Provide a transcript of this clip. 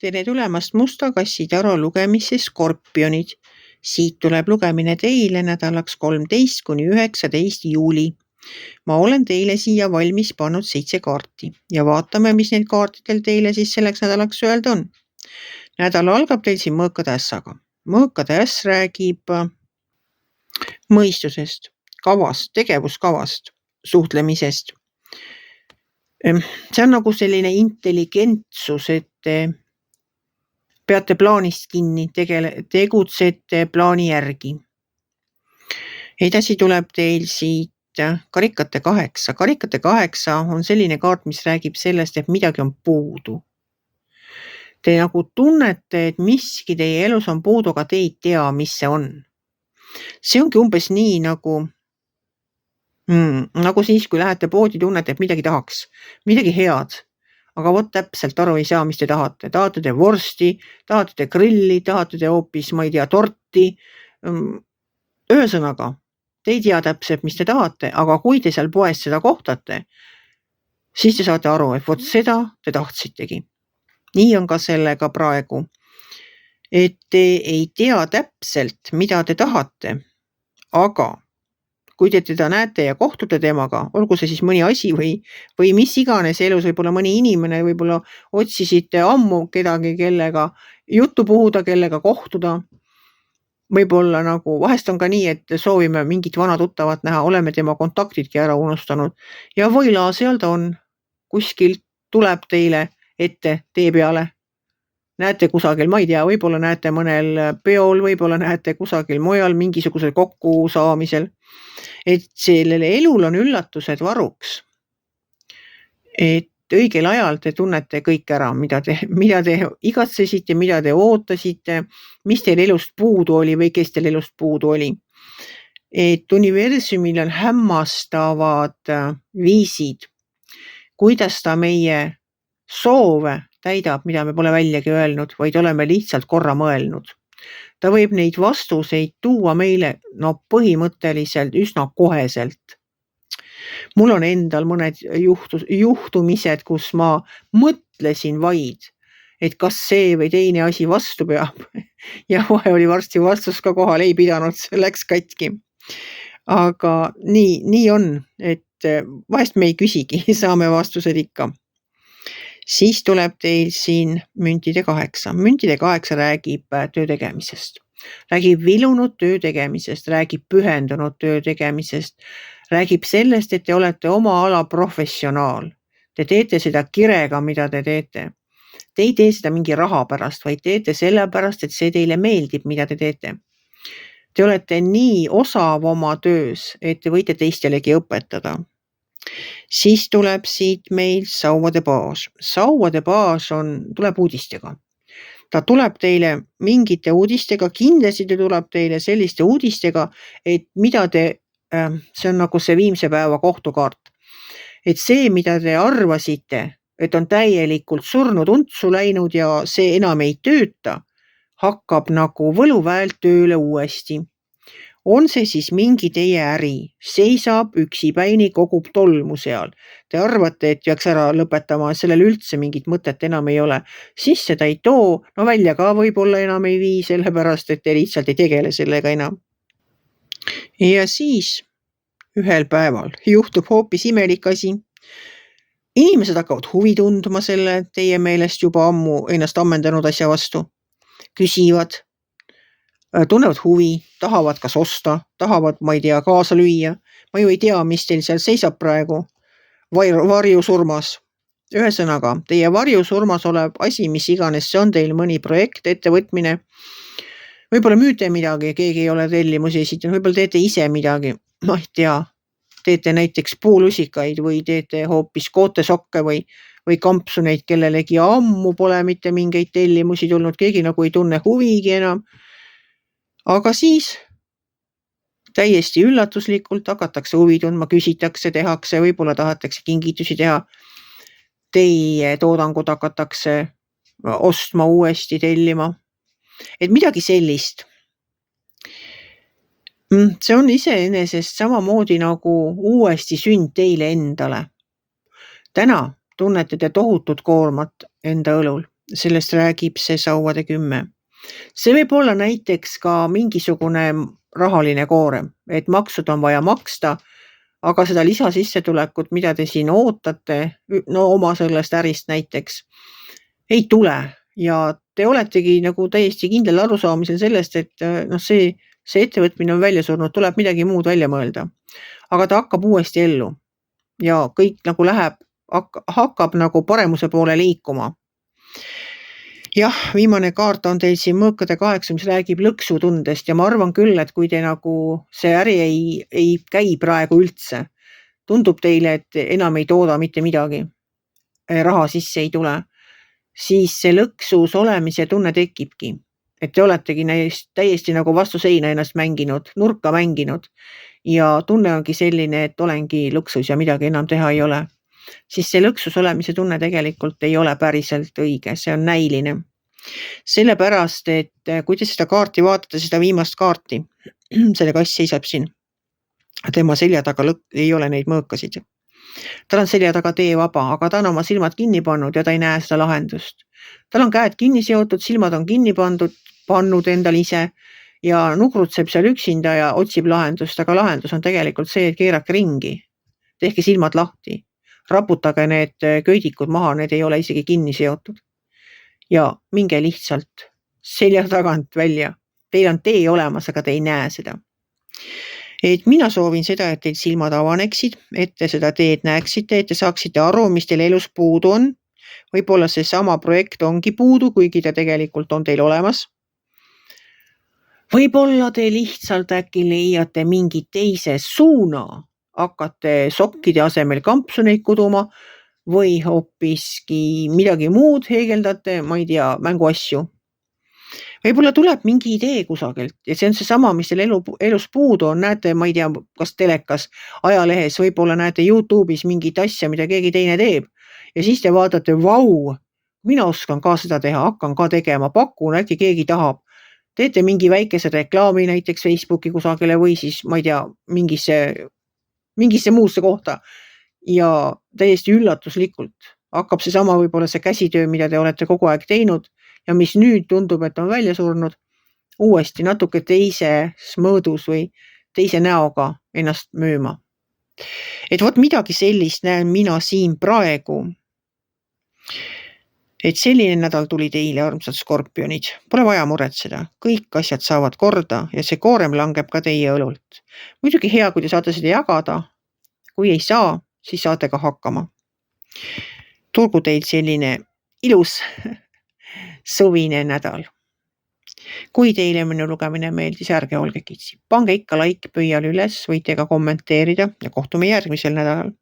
Tere tulemast Musta kassi taro lugemisse Skorpionid. Siit tuleb lugemine teile nädalaks 13–19 juuli. Ma olen teile siia valmis pannud 7 kaarti ja vaatame, mis need kaartidel teile siis selleks nädalaks öelda on. Nädal algab teil siin mõõkade ässaga. Mõõkade äss räägib mõistusest, kavast, tegevuskavast, suhtlemisest. See on nagu selline intelligentsus, et te peate plaanist kinni, tegutsete plaani järgi. Edasi tuleb teil siit karikate 8. Karikate 8 on selline kaart, mis räägib sellest, et midagi on puudu. Te nagu tunnete, et miski teie elus on puudu, aga te ei tea, mis see on. See ongi umbes nii nagu siis, kui lähete poodi, tunnete, et midagi tahaks, midagi head. Aga vot täpselt aru ei saa, mis te tahate. Tahate te vorsti, tahate te grilli, tahate te hoopis, ma ei tea, torti. Ühesõnaga, te ei tea täpselt, mis te tahate, aga kui te seal poes seda kohtate, siis te saate aru, et vot seda te tahtsitegi. Nii on ka sellega praegu. Et te ei tea täpselt, mida te tahate, aga kui te teda näete ja kohtute temaga, olgu see siis mõni asi või mis iganes elus, võib-olla mõni inimene, võib-olla otsisite ammu kedagi, kellega juttu puhuda, kellega kohtuda. Võib-olla nagu vahest on ka nii, et soovime mingit vana tuttavat näha, oleme tema kontaktidki ära unustanud ja võila seal ta on. Kuskilt tuleb teile ette tee peale. Näete kusagil, ma ei tea, võib-olla näete mõnel peol, võib-olla näete kusagil mujal mingisugusel kokkusaamisel. Et sellele elul on üllatused varuks. Et õigel ajal te tunnete kõik ära, mida te igatsesite, mida te ootasite, mis teil elust puudu oli või kes teil elust puudu oli. Et universumil on hämmastavad viisid, kuidas ta meie soove täidab, mida me pole väljagi öelnud, vaid oleme lihtsalt korra mõelnud. Ta võib neid vastuseid tuua meile põhimõtteliselt üsna koheselt. Mul on endal mõned juhtumised, kus ma mõtlesin vaid, et kas see või teine asi vastu peab. Ja kohe oli varsti vastus ka kohal, ei pidanud, see läks katki. Aga nii on, et vahest me ei küsigi, saame vastused ikka. Siis tuleb teil siin müntide 8. Müntide 8 räägib töö tegemisest. Räägib vilunud töö tegemisest, räägib pühendunud töö tegemisest, räägib sellest, et te olete oma ala professionaal. Te teete seda kirega, mida te teete. Te ei tee seda mingi raha pärast, vaid teete selle pärast, et see teile meeldib, mida te teete. Te olete nii osav oma töös, et te võite teistelegi õpetada. Siis tuleb siit meil sauvade baas. Sauvade baas tuleb uudistega. Ta tuleb teile mingite uudistega, kindlasti ta tuleb teile selliste uudistega, et mida see on nagu see viimse päeva kohtukaart. Et see, mida te arvasite, et on täielikult surnud untsu läinud ja see enam ei tööta, hakkab nagu võluväelt tööle uuesti. On see siis mingi teie äri, seisab üksipäini, kogub tolmu seal. Te arvate, et peaks ära lõpetama, sellel üldse mingit mõtet enam ei ole. Siis seda ei too, välja ka võib-olla enam ei vii, sellepärast, et te lihtsalt ei tegele sellega enam. Ja siis ühel päeval juhtub hoopis imelik asi. Inimesed hakkavad huvi tundma selle teie meelest juba ammu ennast ammendanud asja vastu. Küsivad. Tunnevad huvi, tahavad kas osta, tahavad, ma ei tea, kaasa lüüa. Ma ju ei tea, mis teil seal seisab praegu. Varjusurmas. Ühesõnaga, teie varjusurmas olev asi, mis iganes see on teil mõni projekt, ettevõtmine. Võib-olla müüte midagi, keegi ei ole tellimusi esitanud, võib-olla teete ise midagi. Ma ei tea, teete näiteks puulusikaid või teete hoopis kootesokke või kampsuneid kellelegi ammu pole mitte mingeid tellimusi tulnud, keegi nagu ei tunne huvigi enam. Aga siis täiesti üllatuslikult hakatakse huvi tundma, küsitakse, tehakse, võib-olla tahetakse kingitusi teha. Teie toodangut hakatakse ostma uuesti, tellima. Et midagi sellist. See on iseenesest samamoodi nagu uuesti sünd teile endale. Täna tunnete te tohutut koormat enda õlul. sellest räägib see sauade 10. See võib olla näiteks ka mingisugune rahaline koorem, et maksud on vaja maksta, aga seda lisasissetulekut, mida te siin ootate, no oma sellest ärist näiteks, ei tule ja te oletegi nagu täiesti kindlal arusaamisel sellest, et noh, see ettevõtmine on välja surnud, tuleb midagi muud välja mõelda. Aga ta hakkab uuesti ellu ja kõik nagu hakkab nagu paremuse poole liikuma. Jah, viimane kaart on teil siin mõõkade 8, mis räägib lõksutundest ja ma arvan küll, et kui te nagu see äri ei käi praegu üldse, tundub teile, et enam ei tooda mitte midagi, raha sisse ei tule, siis see lõksus olemise tunne tekibki, et te oletegi täiesti nagu vastu seina ennast mänginud, nurka mänginud ja tunne ongi selline, et olengi lõksus ja midagi enam teha ei ole. Siis see lõksus olemise tunne tegelikult ei ole päriselt õige, see on näiline. Sellepärast, et kui te seda kaarti vaatate, seda viimast kaarti, selle kass seisab siin, tema selja taga ei ole neid mõõkasid. Tal on selja taga tee vaba, aga ta on oma silmad kinni pannud ja ta ei näe seda lahendust. Tal on käed kinni seotud, silmad on kinni pannud endal ise ja nugrutseb seal üksinda ja otsib lahendust, aga lahendus on tegelikult see, et keerake ringi, tehke silmad lahti. Raputage need köidikud maha, need ei ole isegi kinni seotud. Ja minge lihtsalt selja tagant välja. Teil on tee olemas, aga te ei näe seda. Et mina soovin seda, et teil silmad avaneksid, et te seda teed näeksite, et te saaksite aru, mis teil elus puudu on. Võib-olla see sama projekt ongi puudu, kuigi ta tegelikult on teil olemas. Võib-olla te lihtsalt äkki leiate mingi teise suuna, hakkate sokkide asemel kampsuneid kuduma või hoopiski midagi muud heegeldate, ma ei tea, mänguasju. Võib-olla tuleb mingi idee kusagilt ja see on see sama, mis teil elus puudu on, näete, ma ei tea, kas telekas, ajalehes, võib-olla näete YouTube'is mingit asja, mida keegi teine teeb ja siis te vaatate, vau, mina oskan ka seda teha, hakkan ka tegema, pakun, äkki keegi tahab. Teete mingi väikese reklaami näiteks Facebooki kusagile või siis, ma ei tea, mingisse muusse kohta ja täiesti üllatuslikult hakkab see sama võib-olla see käsitöö, mida te olete kogu aeg teinud ja mis nüüd tundub, et on välja surnud, uuesti natuke teises mõõdus või teise näoga ennast müüma. Et vot midagi sellist näen mina siin praegu. Et selline nädal tuli teile, armsad skorpionid. Pole vaja muretseda. Kõik asjad saavad korda ja see koorem langeb ka teie õlult. Muidugi hea, kui te saate seda jagada. Kui ei saa, siis saate ka hakkama. Tulgu teil selline ilus suvine nädal. Kui teile minu lugemine meeldis, ärge olge kitsi. Pange ikka like pöial üles, võite ka kommenteerida ja kohtume järgmisel nädalal.